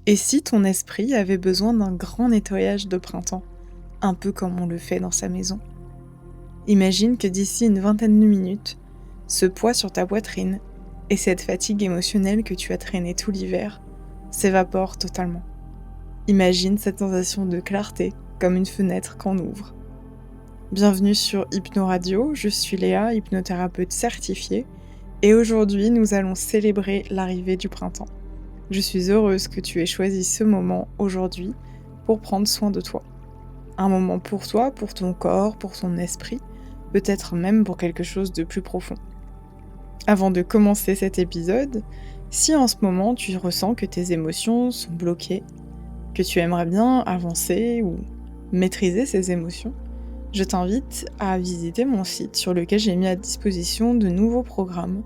Et si ton esprit avait besoin d'un grand nettoyage de printemps, un peu comme on le fait dans sa maison? Imagine que d'ici une vingtaine de minutes, ce poids sur ta poitrine et cette fatigue émotionnelle que tu as traînée tout l'hiver s'évaporent totalement. Imagine cette sensation de clarté, comme une fenêtre qu'on ouvre. Bienvenue sur Hypno Radio, je suis Léa, hypnothérapeute certifiée, et aujourd'hui nous allons célébrer l'arrivée du printemps. Je suis heureuse que tu aies choisi ce moment aujourd'hui pour prendre soin de toi. Un moment pour toi, pour ton corps, pour ton esprit, peut-être même pour quelque chose de plus profond. Avant de commencer cet épisode, si en ce moment tu ressens que tes émotions sont bloquées, que tu aimerais bien avancer ou maîtriser ces émotions, je t'invite à visiter mon site sur lequel j'ai mis à disposition de nouveaux programmes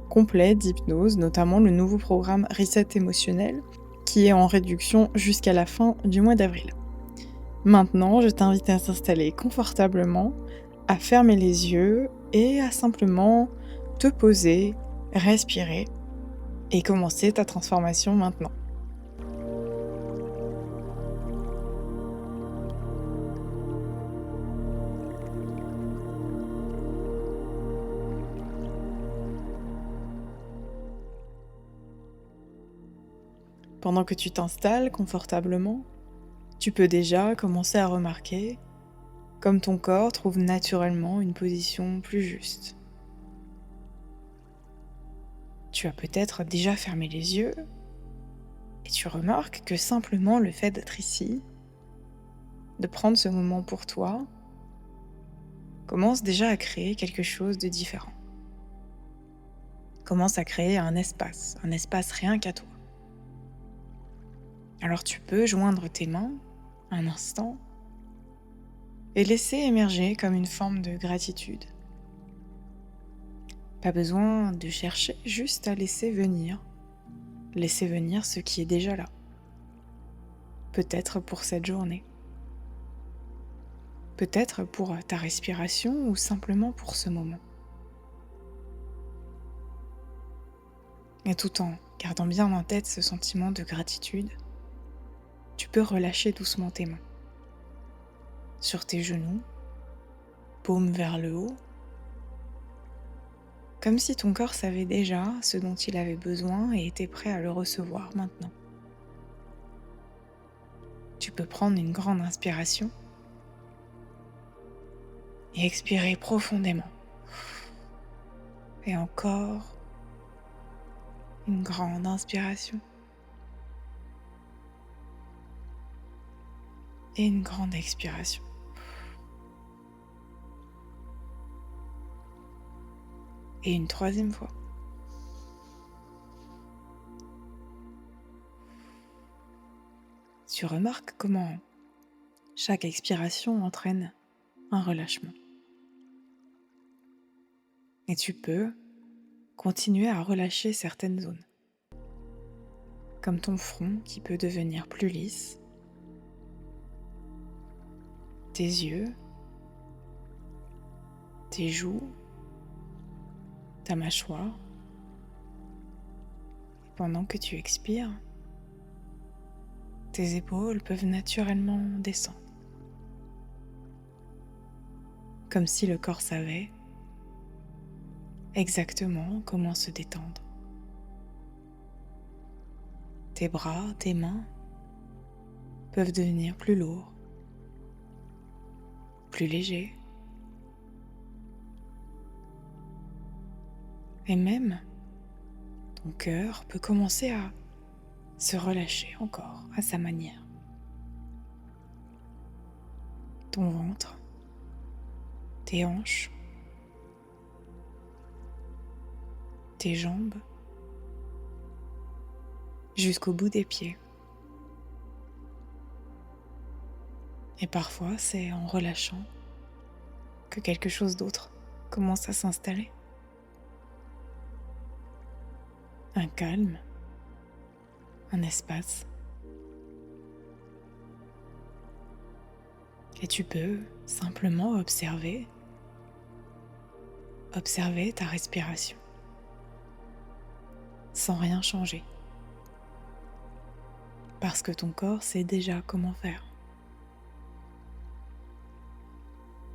complets d'hypnose, notamment le nouveau programme Reset émotionnel, qui est en réduction jusqu'à la fin du mois d'avril. Maintenant, je t'invite à s'installer confortablement, à fermer les yeux et à simplement te poser, respirer et commencer ta transformation maintenant. Pendant que tu t'installes confortablement, tu peux déjà commencer à remarquer comme ton corps trouve naturellement une position plus juste. Tu as peut-être déjà fermé les yeux et tu remarques que simplement le fait d'être ici, de prendre ce moment pour toi, commence déjà à créer quelque chose de différent. Commence à créer un espace rien qu'à toi. Alors tu peux joindre tes mains un instant et laisser émerger comme une forme de gratitude. Pas besoin de chercher, juste à laisser venir ce qui est déjà là. Peut-être pour cette journée. Peut-être pour ta respiration ou simplement pour ce moment. Et tout en gardant bien en tête ce sentiment de gratitude, tu peux relâcher doucement tes mains. Sur tes genoux, paume vers le haut, comme si ton corps savait déjà ce dont il avait besoin et était prêt à le recevoir maintenant. Tu peux prendre une grande inspiration et expirer profondément. Et encore une grande inspiration et une grande expiration. Et une troisième fois. Tu remarques comment chaque expiration entraîne un relâchement. Et tu peux continuer à relâcher certaines zones, comme ton front qui peut devenir plus lisse, tes yeux, tes joues, ta mâchoire. Et pendant que tu expires, tes épaules peuvent naturellement descendre, comme si le corps savait exactement comment se détendre. Tes bras, tes mains peuvent devenir plus lourds, plus légers. Et même, ton cœur peut commencer à se relâcher encore à sa manière. Ton ventre, tes hanches, tes jambes, jusqu'au bout des pieds. Et parfois, c'est en relâchant que quelque chose d'autre commence à s'installer. Un calme, un espace. Et tu peux simplement observer ta respiration, sans rien changer. parce que ton corps sait déjà comment faire.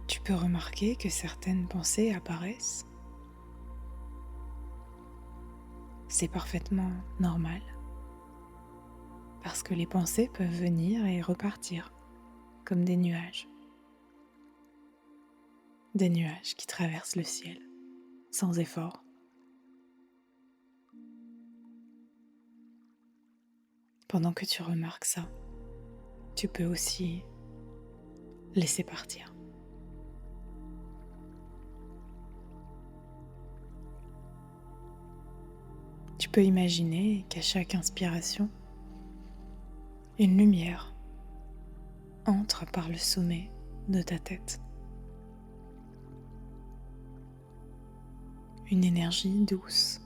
Tu peux remarquer que certaines pensées apparaissent. C'est parfaitement normal, parce que les pensées peuvent venir et repartir, comme des nuages. Des nuages qui traversent le ciel, sans effort. Pendant que tu remarques ça, tu peux aussi laisser partir. Tu peux imaginer qu'à chaque inspiration, une lumière entre par le sommet de ta tête. Une énergie douce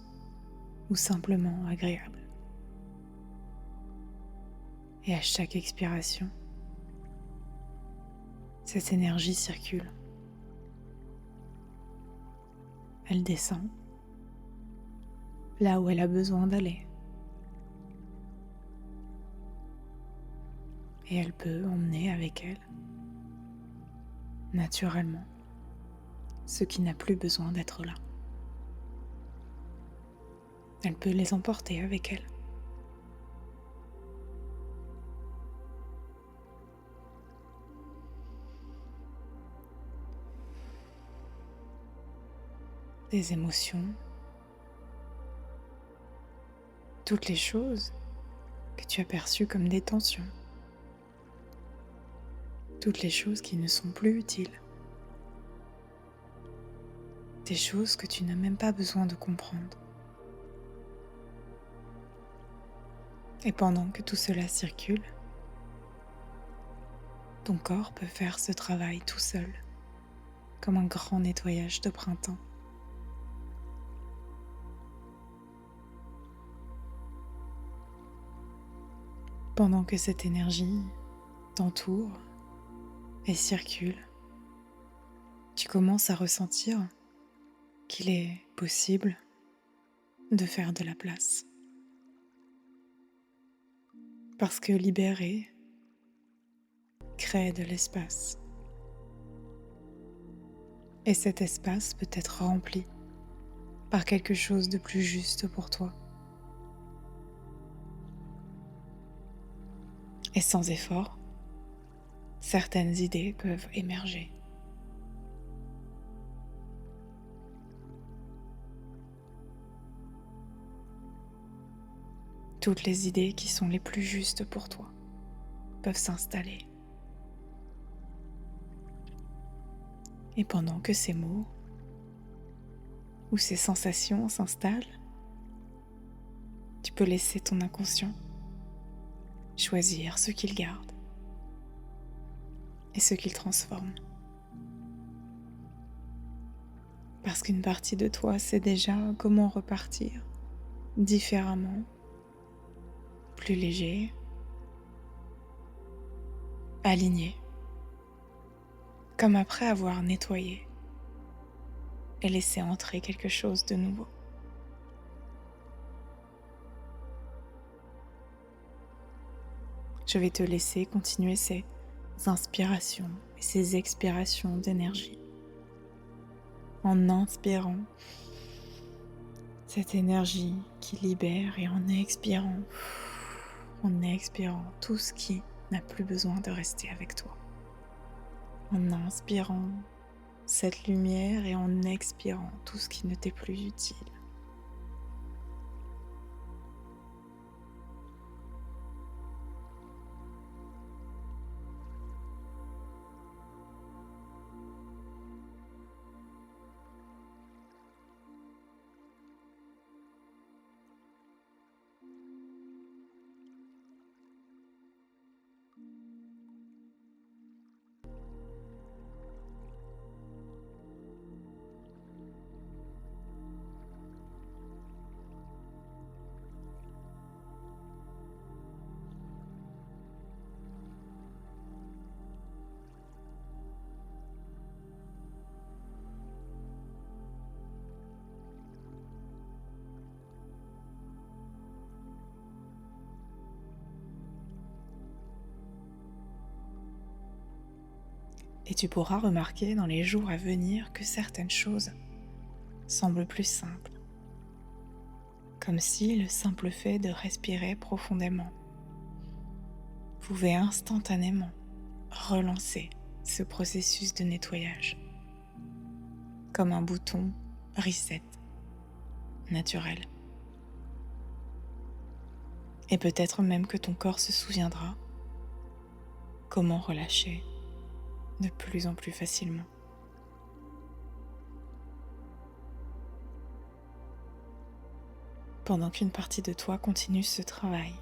ou simplement agréable. Et à chaque expiration, cette énergie circule. Elle descend là où elle a besoin d'aller. Et elle peut emmener avec elle, naturellement, ce qui n'a plus besoin d'être là. Elle peut les emporter avec elle. Des émotions, toutes les choses que tu as perçues comme des tensions, toutes les choses qui ne sont plus utiles, des choses que tu n'as même pas besoin de comprendre. Et pendant que tout cela circule, ton corps peut faire ce travail tout seul, comme un grand nettoyage de printemps. Pendant que cette énergie t'entoure et circule, tu commences à ressentir qu'il est possible de faire de la place. Parce que libérer crée de l'espace. Et cet espace peut être rempli par quelque chose de plus juste pour toi. Et sans effort, certaines idées peuvent émerger. Toutes les idées qui sont les plus justes pour toi peuvent s'installer. Et pendant que ces mots ou ces sensations s'installent, tu peux laisser ton inconscient choisir ce qu'il garde et ce qu'il transforme. Parce qu'une partie de toi sait déjà comment repartir différemment, plus léger, aligné, comme après avoir nettoyé et laissé entrer quelque chose de nouveau. Je vais te laisser continuer ces inspirations et ces expirations d'énergie en inspirant cette énergie qui libère et en expirant tout ce qui n'a plus besoin de rester avec toi. En inspirant cette lumière et en expirant tout ce qui ne t'est plus utile. Et tu pourras remarquer dans les jours à venir que certaines choses semblent plus simples, comme si le simple fait de respirer profondément pouvait instantanément relancer ce processus de nettoyage, comme un bouton reset naturel. Et peut-être même que ton corps se souviendra comment relâcher de plus en plus facilement. Pendant qu'une partie de toi continue ce travail,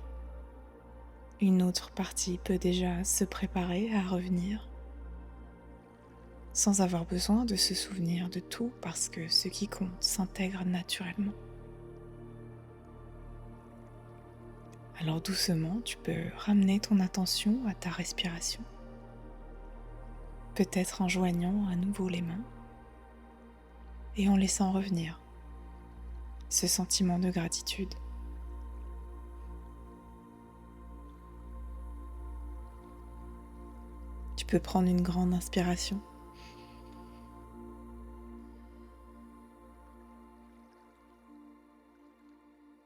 une autre partie peut déjà se préparer à revenir sans avoir besoin de se souvenir de tout parce que ce qui compte s'intègre naturellement. Alors doucement, tu peux ramener ton attention à ta respiration, peut-être en joignant à nouveau les mains et en laissant revenir ce sentiment de gratitude. Tu peux prendre une grande inspiration,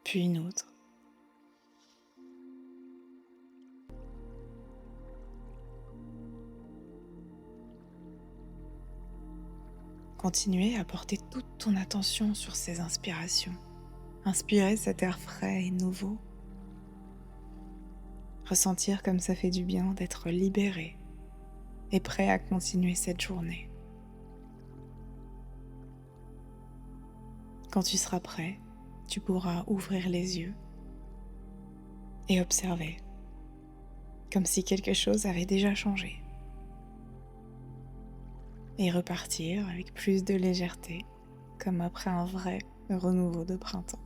puis une autre. Continuer à porter toute ton attention sur ces inspirations. Inspirer cet air frais et nouveau. Ressentir comme ça fait du bien d'être libéré et prêt à continuer cette journée. Quand tu seras prêt, tu pourras ouvrir les yeux et observer, comme si quelque chose avait déjà changé. Et repartir avec plus de légèreté, comme après un vrai renouveau de printemps.